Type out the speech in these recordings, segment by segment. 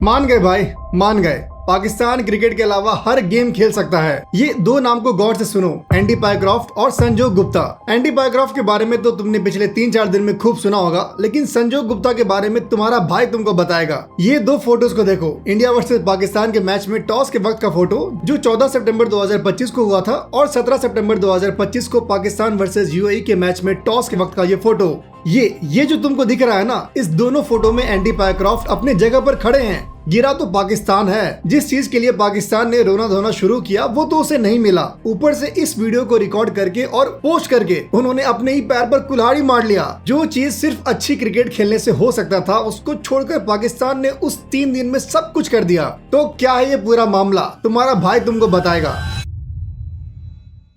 मान गए भाई, मान गए। पाकिस्तान क्रिकेट के अलावा हर गेम खेल सकता है। ये दो नाम को गौर से सुनो, एंडी पायक्रॉफ्ट और संजोग गुप्ता। एंडी पायक्रॉफ्ट के बारे में तो तुमने पिछले 3-4 दिन में खूब सुना होगा, लेकिन संजोग गुप्ता के बारे में तुम्हारा भाई तुमको बताएगा। ये दो फोटोज को देखो, इंडिया वर्सेस पाकिस्तान के मैच में टॉस के वक्त का फोटो जो 14 सितंबर 2025 को हुआ था, और 17 सितंबर 2025 को पाकिस्तान वर्सेस यूएई के मैच में टॉस के वक्त का ये फोटो। ये जो तुमको दिख रहा है ना, इस दोनों फोटो में एंडी पायक्रॉफ्ट अपने जगह पर खड़े हैं। गिरा तो पाकिस्तान है। जिस चीज के लिए पाकिस्तान ने रोना धोना शुरू किया वो तो उसे नहीं मिला। ऊपर से इस वीडियो को रिकॉर्ड करके और पोस्ट करके उन्होंने अपने ही पैर पर कुल्हाड़ी मार लिया। जो चीज सिर्फ अच्छी क्रिकेट खेलने से हो सकता था, उसको छोड़कर पाकिस्तान ने उस 3 दिन में सब कुछ कर दिया। तो क्या है ये पूरा मामला, तुम्हारा भाई तुमको बताएगा।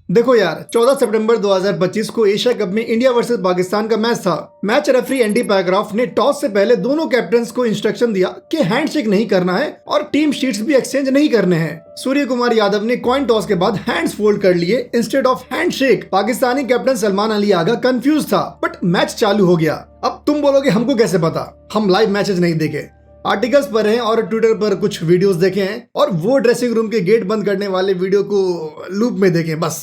देखो यार, 14 सितंबर 2025 को एशिया कप में इंडिया वर्सेस पाकिस्तान का मैच था। मैच रेफरी एंडी पायक्रॉफ्ट ने टॉस से पहले दोनों कैप्टन्स को इंस्ट्रक्शन दिया कि हैंडशेक नहीं करना है और टीम शीट्स भी एक्सचेंज नहीं करने हैं। सूर्य कुमार यादव ने कॉइन टॉस के बाद हैंड्स फोल्ड कर लिए instead of handshake. Pakistani captain Salman Ali Agha confuse था, बट मैच चालू हो गया। अब तुम बोलोगे हमको कैसे पता, हम लाइव मैचेस नहीं देखे, आर्टिकल्स पर हैं और ट्विटर पर कुछ वीडियोस देखे हैं, और वो ड्रेसिंग रूम के गेट बंद करने वाले वीडियो को लूप में देखे बस।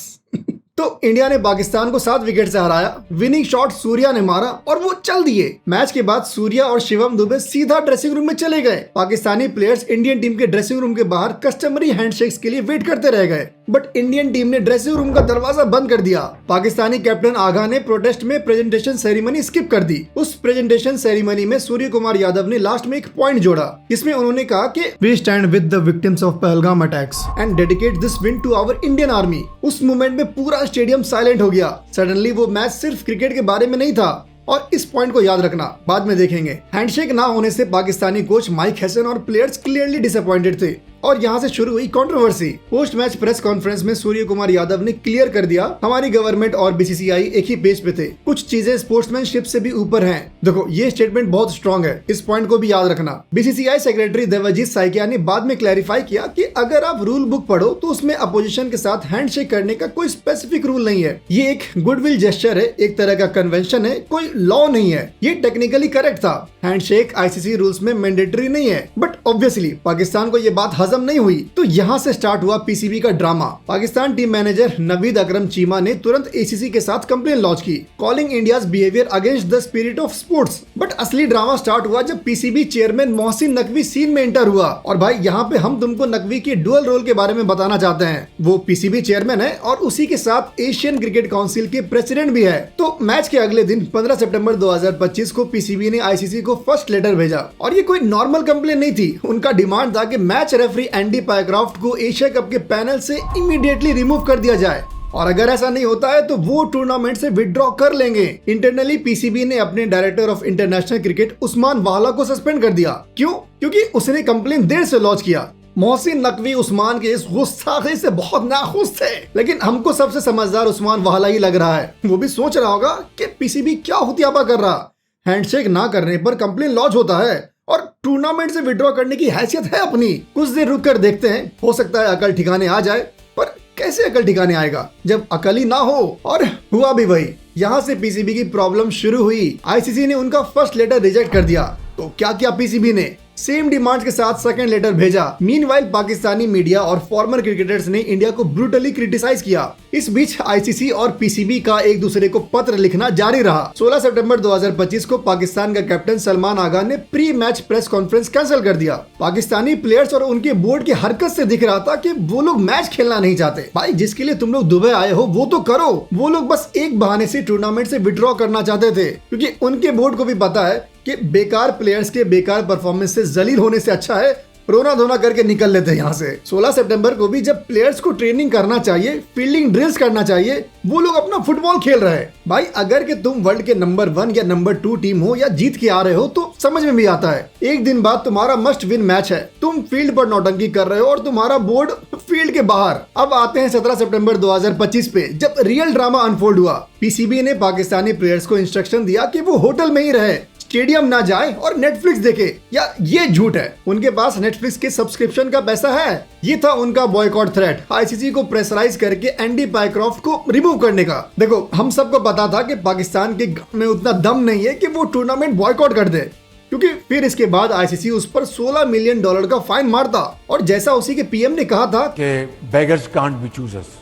तो इंडिया ने पाकिस्तान को 7 विकेट से हराया। विनिंग शॉट सूर्या ने मारा और वो चल दिए। मैच के बाद सूर्या और शिवम दुबे सीधा ड्रेसिंग रूम में चले गए। पाकिस्तानी प्लेयर्स इंडियन टीम के ड्रेसिंग रूम के बाहर कस्टमरी हैंडशेक्स के लिए वेट करते रह गए, बट इंडियन टीम ने ड्रेसिंग रूम का दरवाजा बंद कर दिया। पाकिस्तानी कैप्टन आगा ने प्रोटेस्ट में प्रेजेंटेशन सेरेमनी स्किप कर दी। उस प्रेजेंटेशन सेरेमनी में सूर्य कुमार यादव ने लास्ट में एक पॉइंट जोड़ा, जिसमें उन्होंने कहा कि we stand with the victims of Pahalgam attacks and dedicate this win to our Indian army. उस मोमेंट में पूरा स्टेडियम साइलेंट हो गया। सडनली वो मैच सिर्फ क्रिकेट के बारे में नहीं था, और इस पॉइंट को याद रखना, बाद में देखेंगे। हैंडशेक ना होने से पाकिस्तानी कोच माइक हैसन और प्लेयर्स क्लियरली डिसअपॉइंटेड थे, और यहाँ से शुरू हुई controversy. Post match press conference में सूर्य कुमार यादव ने क्लियर कर दिया, हमारी गवर्नमेंट और बीसीसीआई एक ही पेज पे थे, कुछ चीजें स्पोर्ट्समैनशिप से भी ऊपर हैं। देखो, ये स्टेटमेंट बहुत स्ट्रॉन्ग है, इस पॉइंट को भी याद रखना। बीसीसीआई सेक्रेटरी देवाजीत साइकिया ने बाद में क्लैरिफाई किया कि अगर आप रूल बुक पढ़ो तो उसमें अपोजिशन के साथ हैंडशेक करने का कोई स्पेसिफिक रूल नहीं है। ये एक गुडविल जेस्चर है, एक तरह का कन्वेंशन है, कोई लॉ नहीं है। ये टेक्निकली करेक्ट था। हैंडशेक आईसीसी रूल्स में मैंडेटरी नहीं है, बट ऑब्वियसली पाकिस्तान को ये बात हजम नहीं हुई, तो यहाँ से स्टार्ट हुआ पीसीबी का drama. Pakistan team manager Naveed Akram Cheema ने तुरंत एसीसी के साथ कंप्लेन लॉन्च की, calling India's behaviour against the spirit of sports. But असली ड्रामा स्टार्ट हुआ जब PCB chairman Mohsin Naqvi scene में एंटर हुआ। और भाई, यहाँ पे हम तुमको नकवी के डुअल रोल के बारे में बताना चाहते हैं। वो पीसीबी चेयरमैन है और उसी के साथ एशियन क्रिकेट काउंसिल के प्रेसिडेंट भी है। तो मैच के अगले दिन 15 सितंबर 2025 को पीसीबी ने आईसीसी को फर्स्ट लेटर भेजा, और ये कोई नॉर्मल कंप्लेन नहीं थी। उनका डिमांड था कि मैच रेफरी एंडी पायक्रॉफ्ट को एशिया कप के पैनल से इमीडिएटली रिमूव कर दिया जाए, और अगर ऐसा नहीं होता है तो वो टूर्नामेंट से विड्रॉ कर लेंगे। इंटरनली पीसीबी ने अपने director of international cricket Usman वाला को सस्पेंड कर दिया। क्यों? क्योंकि उसने कंप्लेन देर से लॉन्च किया। मोहसिन नकवी उस्मान के इस गुस्ताखी से बहुत नाखुश थे, लेकिन हमको सबसे समझदार उस्मान वाला ही लग रहा है। वो भी सोच रहा होगा कि पीसीबी क्या हुतियापा कर रहा, हैंडशेक ना करने पर कंप्लेन लॉन्च होता है और टूर्नामेंट से विड्रॉ करने की हैसियत है अपनी। कुछ देर रुक कर देखते हैं, हो सकता है अकल ठिकाने आ जाए। पर कैसे अकल ठिकाने आएगा जब अकल ही ना हो? और हुआ भी वही। यहाँ से पीसीबी की प्रॉब्लम शुरू हुई। आईसीसी ने उनका फर्स्ट लेटर रिजेक्ट कर दिया। तो क्या किया पीसीबी ने? सेम डिमांड के साथ सेकंड लेटर भेजा। मीनवाइल पाकिस्तानी मीडिया और फॉर्मर क्रिकेटर्स ने इंडिया को ब्रूटली क्रिटिसाइज किया। इस बीच आईसीसी और पीसीबी का एक दूसरे को पत्र लिखना जारी रहा। 16 सितंबर 2025 को पाकिस्तान का कैप्टन सलमान आगा ने pre match press conference cancel कर दिया। पाकिस्तानी प्लेयर्स और उनके बोर्ड की हरकत से दिख रहा था कि वो लोग मैच खेलना नहीं चाहते। भाई, जिसके लिए तुम लोग दुबई आए हो वो तो करो। वो लोग बस एक बहाने से टूर्नामेंट से विड्रॉ करना चाहते थे, क्योंकि उनके बोर्ड को भी पता है कि बेकार प्लेयर्स के बेकार परफॉर्मेंस से जलील होने से अच्छा है रोना धोना करके निकल लेते हैं यहाँ से। 16 सितंबर को भी जब प्लेयर्स को ट्रेनिंग करना चाहिए, फील्डिंग ड्रिल्स करना चाहिए, वो लोग अपना फुटबॉल खेल रहे हैं। भाई, अगर कि तुम वर्ल्ड के नंबर 1 या नंबर 2 टीम हो या जीत के आ रहे हो तो समझ में भी आता है। एक दिन बाद तुम्हारा मस्ट विन मैच है, तुम फील्ड पर नौटंकी कर रहे हो और तुम्हारा बोर्ड फील्ड के बाहर। अब आते हैं 17 सितंबर 2025 पे, जब रियल ड्रामा अनफोल्ड हुआ। पीसीबी ने पाकिस्तानी प्लेयर्स को इंस्ट्रक्शन दिया कि वो होटल में ही रहे, स्टेडियम ना जाए और नेटफ्लिक्स देखे। या ये झूठ है, उनके पास नेटफ्लिक्स के सब्सक्रिप्शन का पैसा है। ये था उनका बॉयकॉट थ्रेट, आईसीसी को प्रेशराइज करके एंडी पायक्रॉफ्ट को रिमूव करने का। देखो, हम सबको पता था कि पाकिस्तान के में उतना दम नहीं है कि वो टूर्नामेंट बॉयकॉट कर दे, क्योंकि फिर इसके बाद आईसीसी उस पर $16 मिलियन का फाइन मारता और जैसा उसी के पीएम ने कहा था कि beggars can't be choosers।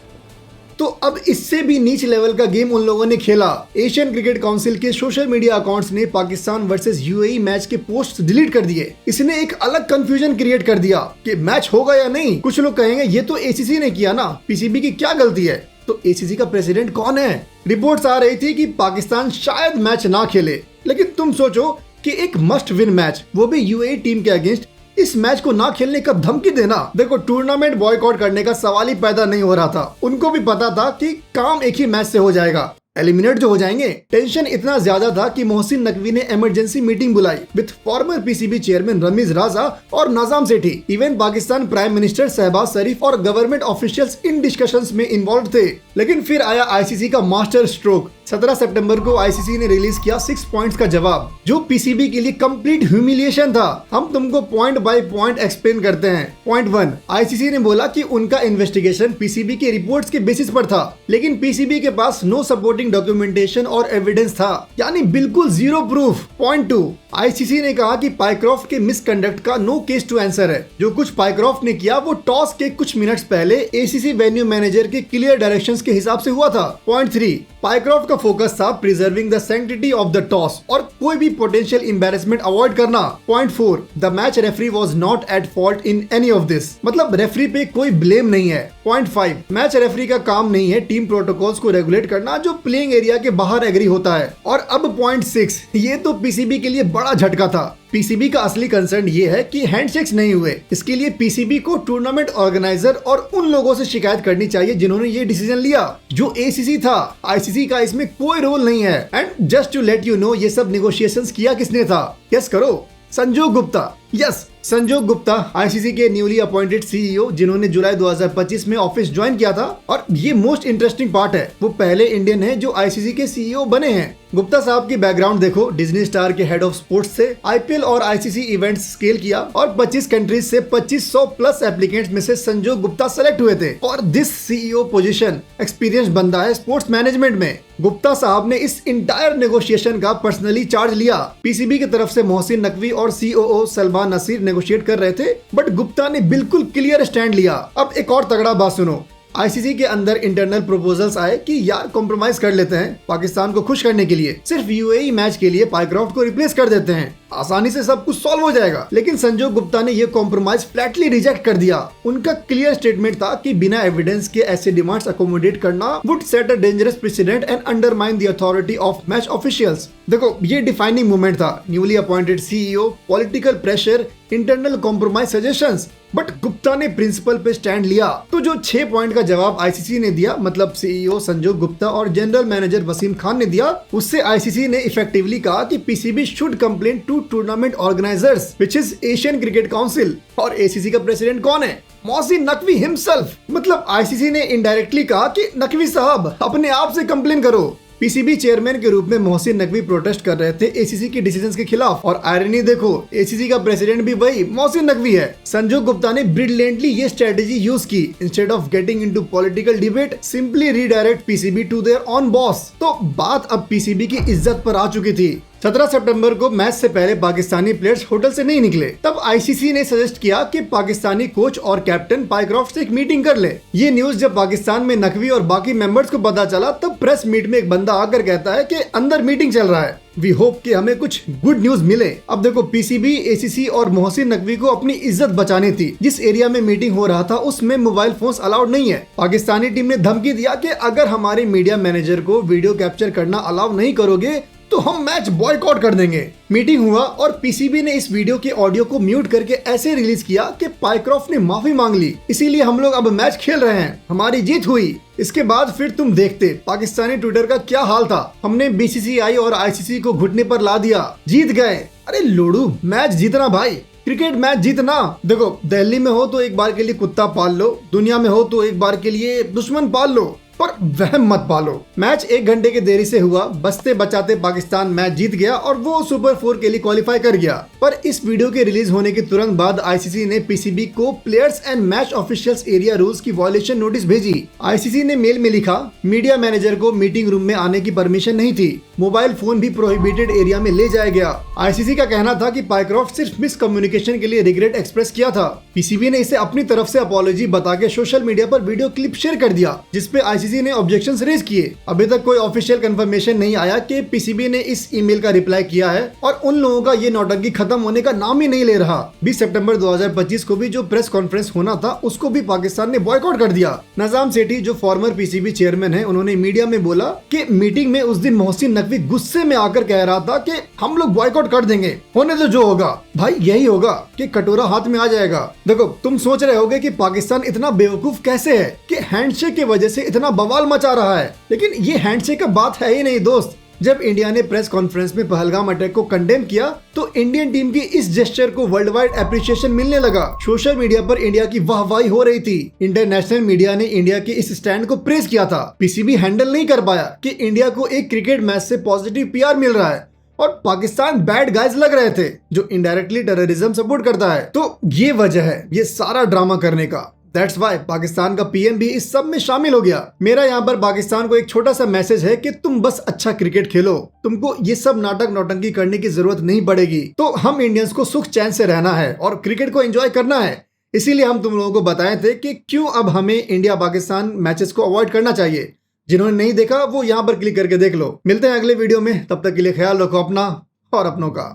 तो अब इससे भी नीच लेवल का गेम उन लोगों ने खेला। एशियन क्रिकेट काउंसिल के सोशल मीडिया अकाउंट्स ने पाकिस्तान वर्सेस यूएई मैच के पोस्ट डिलीट कर दिए। इसने एक अलग कंफ्यूजन क्रिएट कर दिया कि मैच होगा या नहीं। कुछ लोग कहेंगे ये तो एसीसी ने किया ना, पीसीबी की क्या गलती है। तो एसीसी का प्रेसिडेंट कौन है? रिपोर्ट्स आ रही थी कि पाकिस्तान शायद मैच ना खेले, लेकिन तुम सोचो कि एक मस्ट विन मैच, वो भी यूएई टीम के अगेंस्ट, इस मैच को ना खेलने का धमकी देना। देखो, टूर्नामेंट बॉयकॉट करने का सवाल ही पैदा नहीं हो रहा था। उनको भी पता था कि काम एक ही मैच से हो जाएगा, एलिमिनेट जो हो जाएंगे। टेंशन इतना ज्यादा था कि मोहसिन नकवी ने इमरजेंसी मीटिंग बुलाई with former PCB chairman Rameez Raja और Najam Sethi. Even Pakistan prime minister Shehbaz Sharif और गवर्नमेंट ऑफिशियल्स इन डिस्कशंस में इन्वॉल्व थे। लेकिन फिर आया आईसीसी का मास्टर स्ट्रोक। 17 सितंबर को आईसीसी ने रिलीज किया 6 पॉइंट्स का जवाब, जो पीसीबी के लिए कंप्लीट ह्यूमिलिएशन था। हम तुमको पॉइंट बाय पॉइंट एक्सप्लेन करते हैं। पॉइंट 1, आईसीसी ने बोला कि उनका इन्वेस्टिगेशन पीसीबी के रिपोर्ट्स के बेसिस पर था, लेकिन पीसीबी के पास नो सपोर्टिंग डॉक्यूमेंटेशन और एविडेंस था, यानी बिल्कुल जीरो प्रूफ। पॉइंट 2, आईसीसी ने कहा कि पाइक्रॉफ्ट के मिसकंडक्ट का नो केस टू आंसर है। जो कुछ पाइक्रॉफ्ट ने किया वो टॉस के कुछ मिनट्स पहले एसीसी वेन्यू मैनेजर के क्लियर डायरेक्शंस के हिसाब से हुआ था। पॉइंट 3, पाइक्रॉफ्ट का फोकस था preserving the sanctity of the toss और कोई भी पोटेंशियल एम्बैरेसमेंट अवॉइड करना। Point 4, the match referee was not at fault in any of this, मतलब रेफरी पे कोई ब्लेम नहीं है। पॉइंट 5, मैच रेफरी का काम नहीं है टीम प्रोटोकॉल्स को रेगुलेट करना जो प्लेइंग एरिया के बाहर एग्री होता है। और अब पॉइंट 6, ये तो पीसीबी के लिए बड़ा झटका था। पीसीबी का असली कंसर्न ये है कि हैंडशेक्स नहीं हुए। इसके लिए पीसीबी को टूर्नामेंट ऑर्गेनाइजर और उन लोगों से शिकायत करनी चाहिए जिन्होंने ये डिसीजन लिया, जो एसीसी था। आईसीसी का इसमें कोई रोल नहीं है। And just to let you know, ये सब निगोशिएशंस किया किसने था? गेस करो, संजोग गुप्ता। यस, संजोग गुप्ता आईसीसी के न्यूली अपॉइंटेड सीईओ, जिन्होंने जुलाई 2025 में ऑफिस ज्वाइन किया था। और ये मोस्ट इंटरेस्टिंग पार्ट है, वो पहले इंडियन है जो आईसीसी के सीईओ बने हैं। गुप्ता साहब की बैकग्राउंड देखो, डिज्नी स्टार के हेड ऑफ स्पोर्ट्स से आईपीएल और आईसीसी इवेंट्स स्केल किया और 25 कंट्रीज से 2500 प्लस एप्लीकेंट्स में से संजोग गुप्ता सेलेक्ट हुए थे। और दिस सीईओ पोजीशन एक्सपीरियंस बंदा है स्पोर्ट्स मैनेजमेंट में। गुप्ता साहब ने इस इंटायर नेगोशिएशन का पर्सनली चार्ज लिया। पीसीबी की तरफ से मोहसिन नकवी और सीओओ सलमान नसीर नेगोशिएट कर रहे थे, बट गुप्ता ने बिल्कुल क्लियर स्टैंड लिया। अब एक और तगड़ा बात सुनो, आईसीसी के अंदर इंटरनल प्रपोजल्स आए कि यार कॉम्प्रोमाइज कर लेते हैं पाकिस्तान को खुश करने के लिए, सिर्फ यूएई मैच के लिए पाइक्रॉफ्ट को रिप्लेस कर देते हैं, आसानी से सब कुछ सॉल्व हो जाएगा। लेकिन संजोग गुप्ता ने ये कॉम्प्रोमाइज फ्लैटली रिजेक्ट कर दिया। उनका क्लियर स्टेटमेंट था कि बिना एविडेंस के ऐसे डिमांड्स अकोमोडेट करना would set a dangerous president and undermine the authority of match officials. देखो, ये डिफाइनिंग मोमेंट था। Newly appointed CEO, political pressure, internal compromise suggestions, but Gupta ने प्रिंसिपल पे स्टैंड लिया। तो जो 6 पॉइंट का जवाब आईसीसी ने दिया, मतलब सीईओ संजोग गुप्ता और जनरल मैनेजर वसीम खान ने दिया, उससे आईसीसी ने इफेक्टिवली कहा कि PCB should complain to tournament organisers which is Asian cricket council. और एसीसी का प्रेसिडेंट कौन है? मोहसिन नकवी हिमसेल्फ। मतलब आईसीसी ने इनडायरेक्टली कहा कि नकवी साहब अपने आप से कंप्लेन करो। पीसीबी चेयरमैन के रूप में मोहसिन नकवी प्रोटेस्ट कर रहे थे एसीसी के डिसीजंस के खिलाफ। और आयरनी देखो, एसीसी का प्रेसिडेंट भी वही मोहसिन नकवी है। संजोग गुप्ता ने ब्रिलियंटली ये स्ट्रेटेजी यूज की। Instead of getting into political debate, simply redirect PCB to their own boss. तो बात अब पीसीबी की इज्जत पर आ चुकी थी। 17 सितंबर को मैच से पहले पाकिस्तानी प्लेयर्स होटल से नहीं निकले। तब आईसीसी ने सजेस्ट किया कि पाकिस्तानी कोच और कैप्टन पाइक्रॉफ्ट से एक मीटिंग कर ले। ये न्यूज जब पाकिस्तान में नकवी और बाकी मेंबर्स को पता चला, तब प्रेस मीट में एक बंदा आकर कहता है कि अंदर मीटिंग चल रहा है, वी होप कि हमें कुछ गुड न्यूज मिले। अब देखो, पीसीबी, एसीसी और मोहसिन नकवी को अपनी इज्जत बचानी थी। जिस एरिया में मीटिंग हो रहा था उसमें मोबाइल फोन्स अलाउड नहीं है। पाकिस्तानी टीम ने धमकी दिया कि अगर हमारे मीडिया मैनेजर को वीडियो कैप्चर करना अलाउ नहीं करोगे तो हम मैच बॉयकॉट कर देंगे। मीटिंग हुआ और पीसीबी ने इस वीडियो के ऑडियो को म्यूट करके ऐसे रिलीज किया कि पाइक्रॉफ्ट ने माफी मांग ली, इसीलिए हम लोग अब मैच खेल रहे हैं, हमारी जीत हुई। इसके बाद फिर तुम देखते पाकिस्तानी ट्विटर का क्या हाल था। हमने बीसीसीआई और आईसीसी को घुटने पर ला दिया, जीत गए। अरे लोडू, मैच जीतना भाई, क्रिकेट मैच जीतना। देखो, दिल्ली में हो तो एक बार के लिए कुत्ता पाल लो, दुनिया में हो तो एक बार के लिए दुश्मन पाल लो, पर वहम मत पालो। मैच 1 घंटे की देरी से हुआ, बचते बचाते पाकिस्तान मैच जीत गया और वो सुपर 4 के लिए क्वालिफाई कर गया। पर इस वीडियो के रिलीज होने के तुरंत बाद आईसीसी ने पीसीबी को players and match officials area rules की वायलेशन नोटिस भेजी। आईसीसी ने मेल में लिखा, मीडिया मैनेजर को मीटिंग रूम में आने की परमिशन नहीं थी। मोबाइल फोन भी प्रोहिबिटेड एरिया में ले जाया गया। आईसीसी का कहना था कि पाइक्रॉफ्ट सिर्फ मिस कम्युनिकेशन के लिए रिग्रेट एक्सप्रेस किया था। पीसीबी ने इसे अपनी तरफ से अपॉलॉजी बता के सोशल मीडिया पर वीडियो क्लिप शेयर कर दिया, जिसपे आईसीसी ने ऑब्जेक्शंस रेज किए। अभी तक कोई ऑफिशियल कंफर्मेशन नहीं आया कि पीसीबी ने इस ईमेल का रिप्लाई किया है और उन लोगों का ये नौटंकी खत्म होने का नाम ही नहीं ले रहा। 20 सितंबर 2025 को भी जो प्रेस कॉन्फ्रेंस होना था उसको भी पाकिस्तान ने बॉयकॉट कर दिया। नजाम सेठी जो फॉर्मर पीसीबी चेयरमैन है, उन्होंने मीडिया में बोला कि मीटिंग में उस दिन मोहसिन नकवी गुस्से में आकर कह रहा था कि हम लोग बॉयकॉट कर देंगे, होने तो जो होगा। भाई यही होगा कि कटोरा हाथ में आ जाएगा। देखो, तुम सोच रहे होगे कि पाकिस्तान इतना बेवकूफ कैसे है कि हैंडशेक की वजह से इतना बवाल मचा रहा है, लेकिन ये हैंडशेक का बात है ही नहीं दोस्त। जब इंडिया ने प्रेस कॉन्फ्रेंस में पहलगाम अटैक को कंडेम किया तो इंडियन टीम की इस जेस्चर को वर्ल्ड वाइड एप्रिसिएशन मिलने लगा। सोशल मीडिया पर इंडिया की वाहवाही हो रही थी। इंटरनेशनल मीडिया ने इंडिया के इस स्टैंड को प्रेज किया था। पीसीबी हैंडल नहीं कर पाया कि इंडिया को एक क्रिकेट मैच से पॉजिटिव पीआर मिल रहा है और पाकिस्तान बैड गाइज लग रहे थे जो इनडायरेक्टली टेररिज्म सपोर्ट करता है। तो ये वजह है ये सारा ड्रामा करने का। That's why पाकिस्तान का पीएम भी इस सब में शामिल हो गया। मेरा यहाँ पर पाकिस्तान को एक छोटा सा मैसेज है कि तुम बस अच्छा क्रिकेट खेलो, तुमको ये सब नाटक नौटंकी करने की जरूरत नहीं पड़ेगी। तो हम इंडियंस को सुख चैन से रहना है और क्रिकेट को एंजॉय करना है। इसीलिए हम तुम लोगों को बताए थे कि क्यों अब हमें इंडिया पाकिस्तान मैचेस को अवॉइड करना चाहिए। जिन्होंने नहीं देखा वो यहाँ पर क्लिक करके देख लो। मिलते हैं अगले वीडियो में, तब तक के लिए ख्याल रखो अपना और अपनों का।